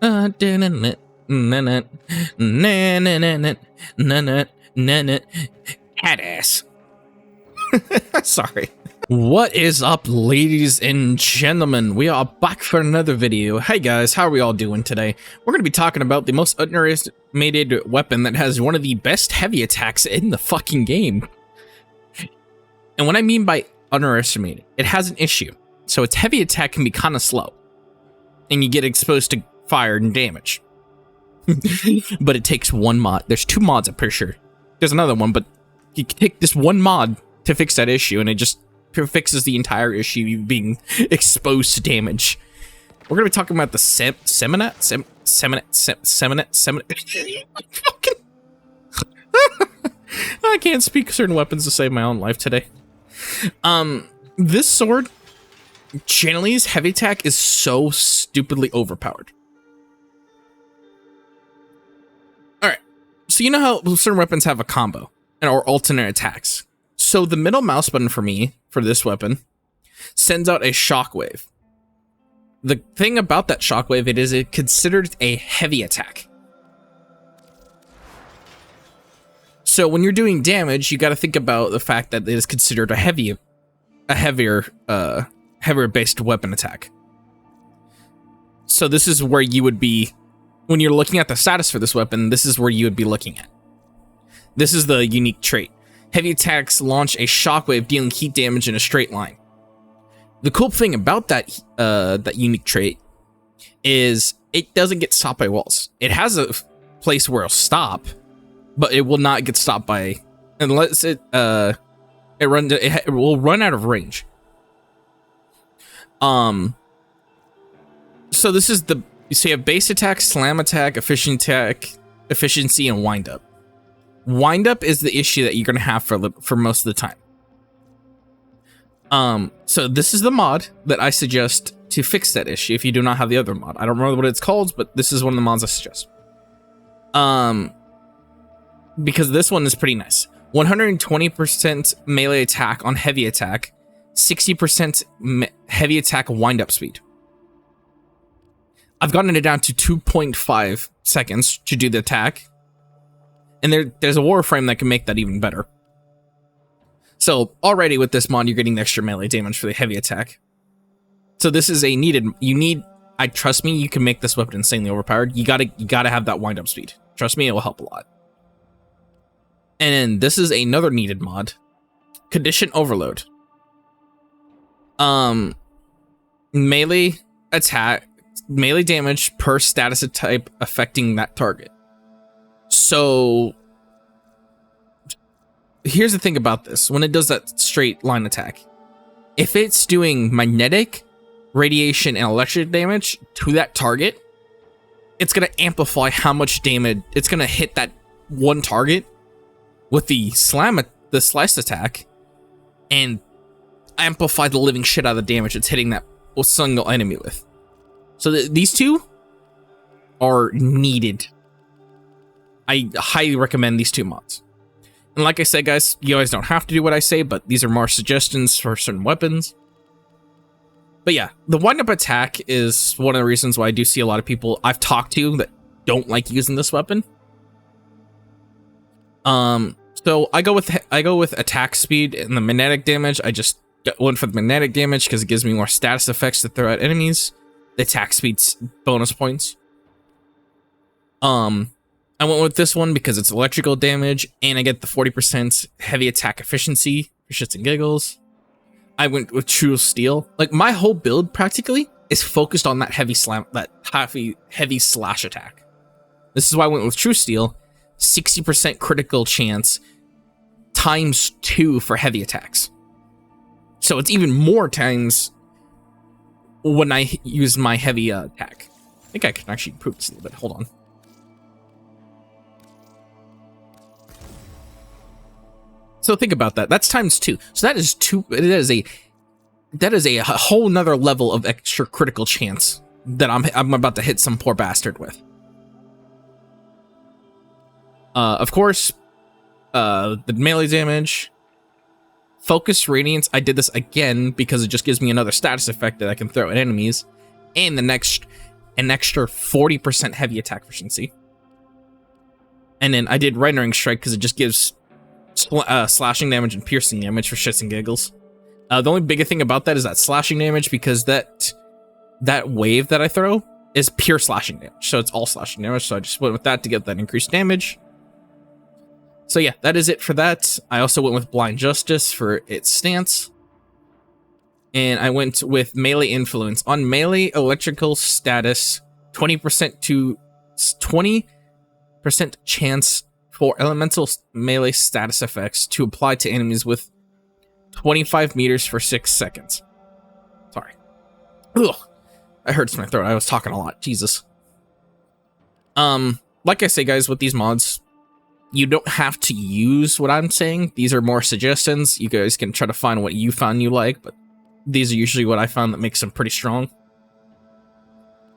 Ass. Sorry. What is up, ladies and gentlemen? We are back for another video. Hey guys, how are we all doing today? We're going to be talking about the most underestimated weapon that has one of the best heavy attacks in the fucking game. And what I mean by underestimated, it has an issue. So its heavy attack can be kind of slow, and you get exposed to fire and damage. But it takes one mod. There's two mods, I'm pretty sure. There's another one, but you can take this one mod to fix that issue, and it just fixes the entire issue, you being exposed to damage. We're gonna be talking about the Seminat. I can't speak certain weapons to save my own life today. This sword, generally's heavy attack is so stupidly overpowered. Alright, so you know how certain weapons have a combo or alternate attacks. So the middle mouse button for me, for this weapon, sends out a shockwave. The thing about that shockwave, it is considered a heavy attack. So when you're doing damage, you got to think about the fact that it is considered a heavier based weapon attack. So this is where you would be, when you're looking at the status for this weapon, this is where you would be looking at. This is the unique trait. Heavy attacks launch a shockwave dealing heat damage in a straight line. The cool thing about that that unique trait is it doesn't get stopped by walls. It has a place where it'll stop, but it will not get stopped by, unless it will run out of range. So this is so you have base attack, slam attack, efficiency, and wind up. Wind up is the issue that you're gonna have for most of the time. So this is the mod that I suggest to fix that issue if you do not have the other mod. I don't remember what it's called, but this is one of the mods I suggest. Because this one is pretty nice. 120% melee attack on heavy attack, 60% heavy attack wind up speed. I've gotten it down to 2.5 seconds to do the attack. And there's a Warframe that can make that even better. So already with this mod, you're getting the extra melee damage for the heavy attack. So this is a needed. Trust me, you can make this weapon insanely overpowered. You gotta have that wind up speed. Trust me, it will help a lot. And then this is another needed mod, Condition Overload. Melee attack, melee damage per status type affecting that target. So here's the thing about this. When it does that straight line attack, if it's doing magnetic, radiation, and electric damage to that target, it's going to amplify how much damage it's going to hit that one target with the slice attack, and amplify the living shit out of the damage it's hitting that single enemy with. So these two are needed. I highly recommend these two mods. And like I said, guys, you guys don't have to do what I say, but these are more suggestions for certain weapons. But yeah, the wind-up attack is one of the reasons why I do see a lot of people I've talked to that don't like using this weapon. So I go with attack speed and the magnetic damage. I just went for the magnetic damage because it gives me more status effects to throw at enemies. The attack speed's bonus points. I went with this one because it's electrical damage, and I get the 40% heavy attack efficiency for shits and giggles. I went with True Steel. Like, my whole build practically is focused on that heavy slash attack. This is why I went with True Steel. 60% critical chance times 2 for heavy attacks. So it's even more times when I use my heavy attack. I think I can actually improve this a little bit. Hold on. So think about that. That's times 2. So that is that is a whole nother level of extra critical chance that I'm about to hit some poor bastard with. Of course, the melee damage, focus radiance. I did this again because it just gives me another status effect that I can throw at enemies. And the next an extra 40% heavy attack efficiency. And then I did Rendering Strike because it just gives slashing damage and piercing damage for shits and giggles. The only big thing about that is that slashing damage, because that wave that I throw is pure slashing damage. So it's all slashing damage. So I just went with that to get that increased damage. So yeah, that is it for that. I also went with Blind Justice for its stance. And I went with Melee Influence. On melee electrical status, 20% to 20% chance for elemental melee status effects to apply to enemies with 25 meters for 6 seconds. Sorry. Ugh. That hurts my throat. I was talking a lot. Jesus. Like I say, guys, with these mods, you don't have to use what I'm saying. These are more suggestions. You guys can try to find what you found you like, but these are usually what I found that makes them pretty strong.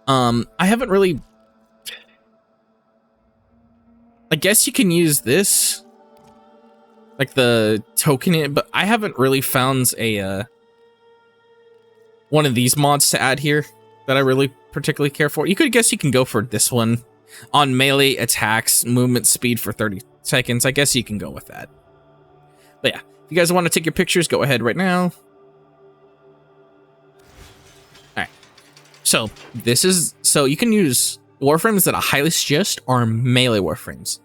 I haven't really... I guess you can use this, like the token, but I haven't really found a one of these mods to add here that I really particularly care for. You can go for this one on melee attacks, movement speed for 30 seconds. I guess you can go with that. But yeah, if you guys want to take your pictures, go ahead right now. All right. So you can use Warframes that I highly suggest are melee Warframes.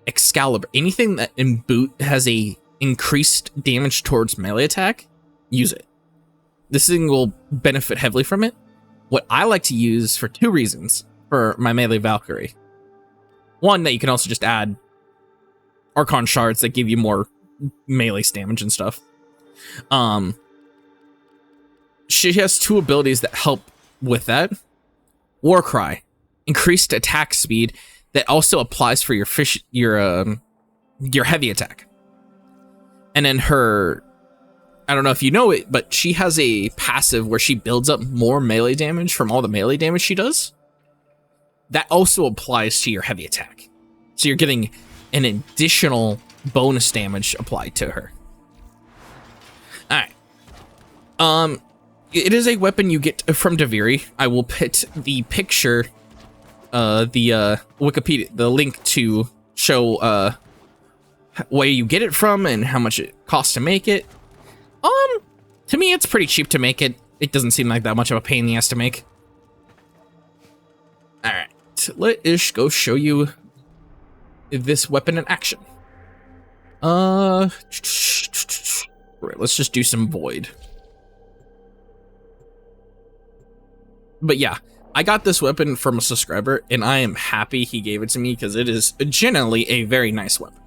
Excalibur, anything that in boot has a increased damage towards melee attack, use it. This thing will benefit heavily from it. What I like to use for 2 reasons for my melee Valkyrie. One, that you can also just add Archon shards that give you more melee damage and stuff. She has 2 abilities that help with that. Warcry, increased attack speed that also applies for your heavy attack. And then her, I don't know if you know it, but she has a passive where she builds up more melee damage from all the melee damage she does. That also applies to your heavy attack. So you're getting an additional bonus damage applied to her. Alright. It is a weapon you get from Daviri. I will put the picture, the Wikipedia, the link to show where you get it from and how much it costs to make it. To me, it's pretty cheap to make it. It doesn't seem like that much of a pain in the ass to make. Alright, let Ish go show you this weapon in action. Right, let's just do some Void. But yeah, I got this weapon from a subscriber, and I am happy he gave it to me because it is generally a very nice weapon.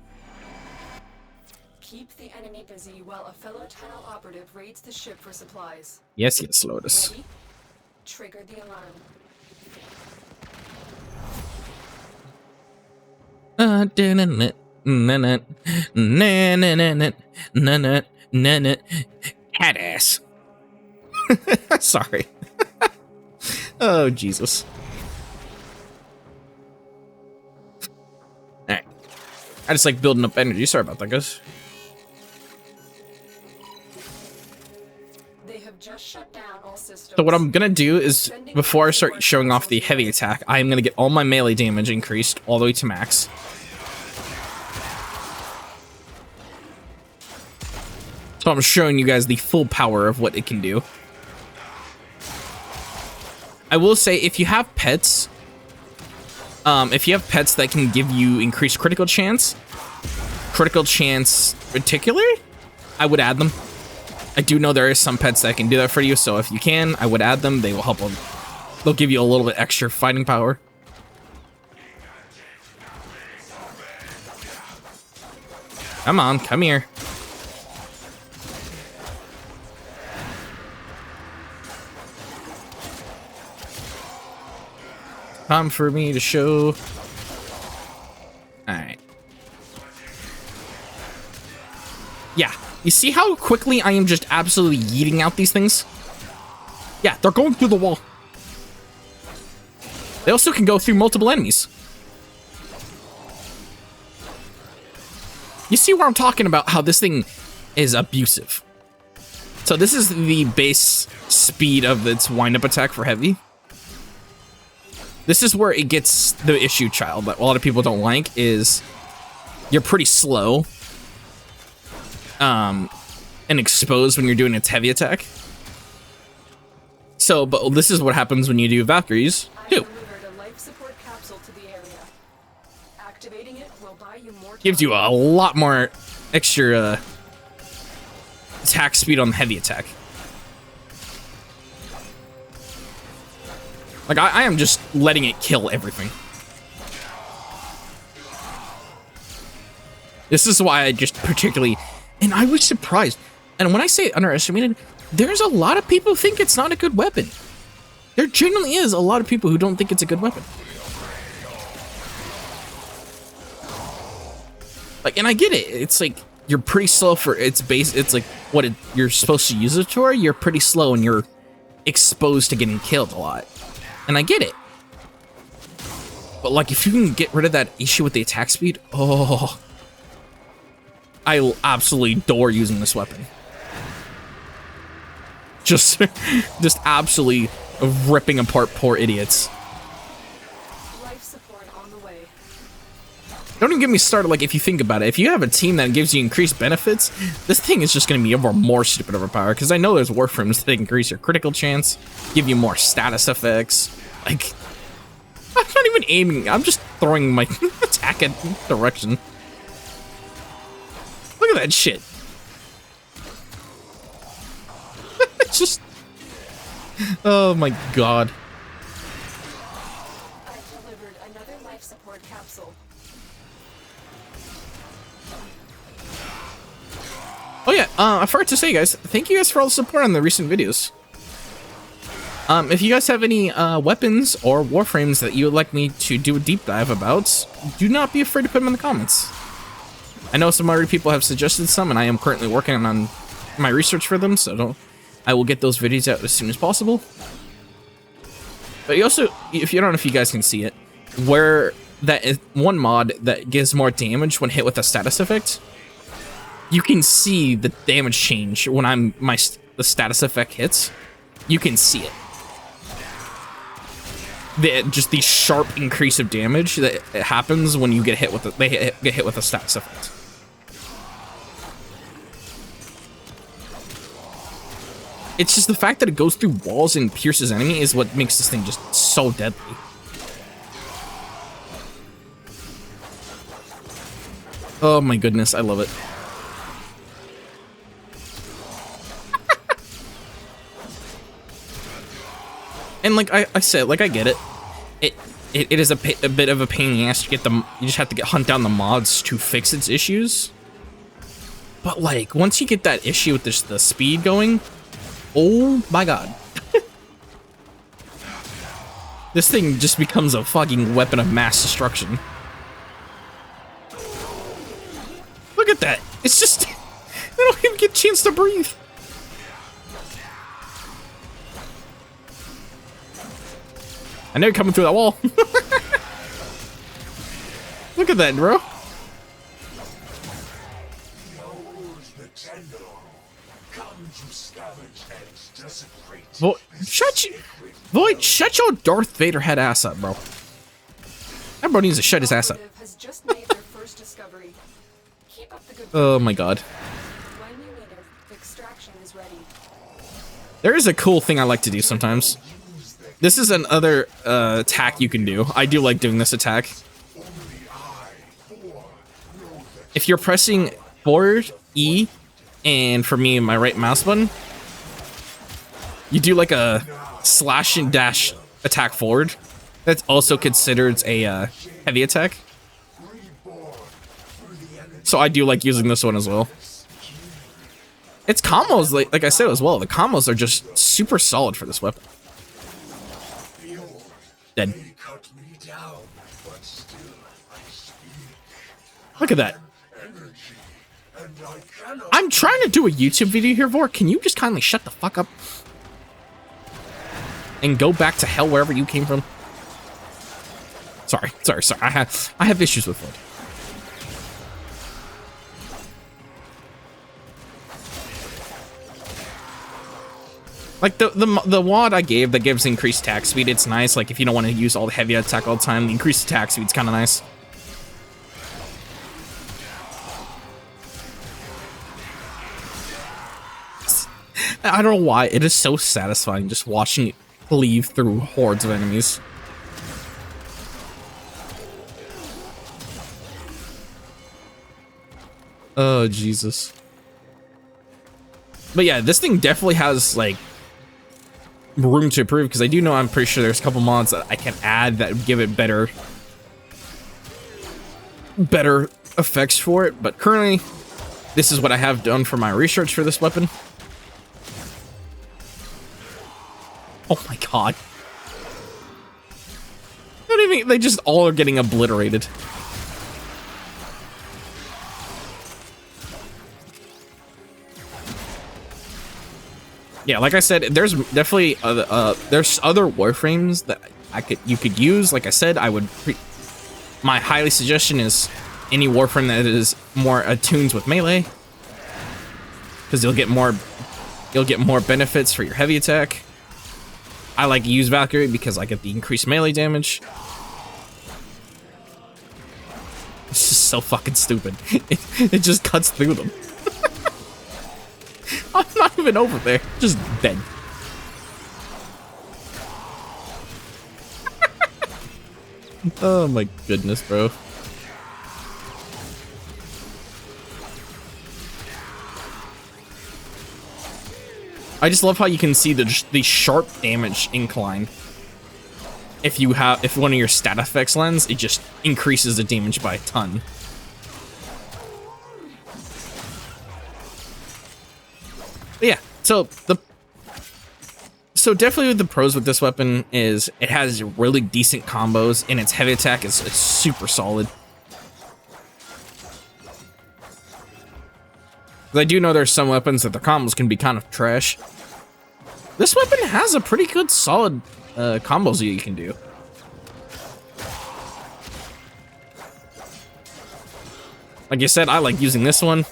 Keep the enemy busy while a fellow Tenno operative raids the ship for supplies. Yes, Lotus. Ready? Trigger the alarm. Cat ass. Sorry. Oh, Jesus. Alright. I just like building up energy. Sorry about that, guys. They have just shut down all systems. So what I'm gonna do is, before I start showing off the heavy attack, I am gonna get all my melee damage increased all the way to max. So I'm showing you guys the full power of what it can do. I will say, if you have pets that can give you increased critical chance particular, I would add them. I do know there is some pets that can do that for you, so if you can, I would add them. They will help them. They'll give you a little bit extra fighting power. Come on, come here. Time for me to show. Alright. Yeah, you see how quickly I am just absolutely yeeting out these things? Yeah, they're going through the wall. They also can go through multiple enemies. You see where I'm talking about how this thing is abusive. So this is the base speed of its wind-up attack for heavy. This is where it gets the issue, child, that a lot of people don't like, is you're pretty slow and exposed when you're doing its heavy attack. So, but this is what happens when you do Valkyries, too. Gives you a lot more extra attack speed on the heavy attack. Like, I am just letting it kill everything. This is why I just particularly... And I was surprised. And when I say underestimated, there's a lot of people who think it's not a good weapon. There genuinely is a lot of people who don't think it's a good weapon. Like, and I get it. It's like, you're pretty slow for its base. It's like what you're supposed to use it for. You're pretty slow and you're exposed to getting killed a lot. And I get it. But like, if you can get rid of that issue with the attack speed, oh, I absolutely adore using this weapon. Just absolutely ripping apart poor idiots. Life support on the way. Don't even get me started. Like, if you think about it, if you have a team that gives you increased benefits, this thing is just going to be more stupid overpowered. Because I know there's Warframes that increase your critical chance, give you more status effects. Like, I'm not even aiming. I'm just throwing my attack at direction. Look at that shit. It's just... Oh my god. I've delivered another life support capsule. Oh yeah, I forgot to say, guys, thank you guys for all the support on the recent videos. If you guys have any weapons or Warframes that you would like me to do a deep dive about, do not be afraid to put them in the comments. I know some other people have suggested some, and I am currently working on my research for them, so I will get those videos out as soon as possible. But you also, if you don't know if you guys can see it, where that is one mod that gives more damage when hit with a status effect, you can see the damage change when the status effect hits. You can see it. Just the sharp increase of damage that happens when you get hit with get hit with a status effect. It's just the fact that it goes through walls and pierces enemy is what makes this thing just so deadly. Oh my goodness, I love it. And like I said, like I get it. It is a bit of a pain in the ass to get them. You just have to hunt down the mods to fix its issues. But like once you get that issue with the speed going, oh my god. This thing just becomes a fucking weapon of mass destruction. Look at that. It's just they don't even get a chance to breathe. I know you're coming through that wall. Look at that, bro. Void, shut your Darth Vader head ass up, bro. That bro needs to shut his ass up. Has just made their first discovery. Keep up the good Oh my god. When you need it, extraction is ready. There is a cool thing I like to do sometimes. This is another attack you can do. I do like doing this attack. If you're pressing forward, E, and for me, my right mouse button, you do like a slash and dash attack forward. That's also considered a heavy attack. So I do like using this one as well. Its combos, like I said as well, the combos are just super solid for this weapon. Dead. Look at that. I'm trying to do a YouTube video here, Vor. Can you just kindly shut the fuck up? And go back to hell wherever you came from? Sorry. I have issues with Void. Like the wad I gave that gives increased attack speed, it's nice. Like if you don't want to use all the heavy attack all the time, the increased attack speed's kind of nice. I don't know why, it is so satisfying just watching it cleave through hordes of enemies. Oh, Jesus. But yeah, this thing definitely has, like, room to improve, because I do know I'm pretty sure there's a couple mods that I can add that give it better effects for it, but currently, this is what I have done for my research for this weapon. Oh my god. Not even, they just all are getting obliterated. Yeah, like I said, there's definitely there's other Warframes that you could use. Like I said, my highly suggestion is any Warframe that is more attuned with melee, because you'll get more benefits for your heavy attack. I like to use Valkyrie because I get the increased melee damage. It's just so fucking stupid. It just cuts through them. I'm not even over there, just dead. Oh my goodness, bro. I just love how you can see the sharp damage incline. If one of your stat effects lands, it just increases the damage by a ton. But yeah, so definitely the pros with this weapon is it has really decent combos, and its heavy attack is super solid. I do know there's some weapons that the combos can be kind of trash. This weapon has a pretty good solid combos that you can do. Like I said, I like using this one.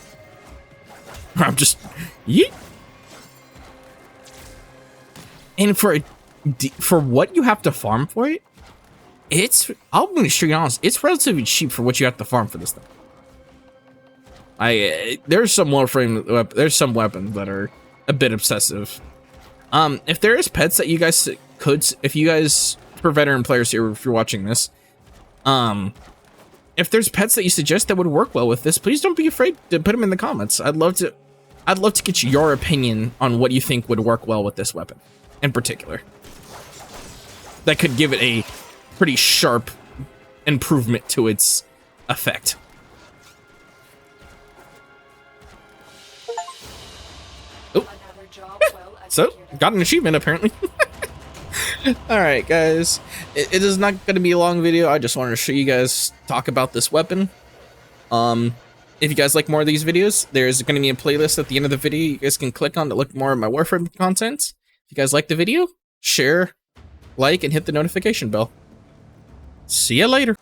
I'm just yeet. And for what you have to farm for it, I'm gonna be straight honest, it's relatively cheap for what you have to farm for this thing. There's some weapons that are a bit obsessive. If there is pets that you guys for veteran players here, if you're watching this, if there's pets that you suggest that would work well with this, please don't be afraid to put them in the comments. I'd love to get your opinion on what you think would work well with this weapon in particular. That could give it a pretty sharp improvement to its effect. Oh, so got an achievement apparently. All right, guys, it is not going to be a long video. I just wanted to show you guys, talk about this weapon. If you guys like more of these videos, there's going to be a playlist at the end of the video you guys can click on to look more at my Warframe content. If you guys like the video, share, like, and hit the notification bell. See ya later.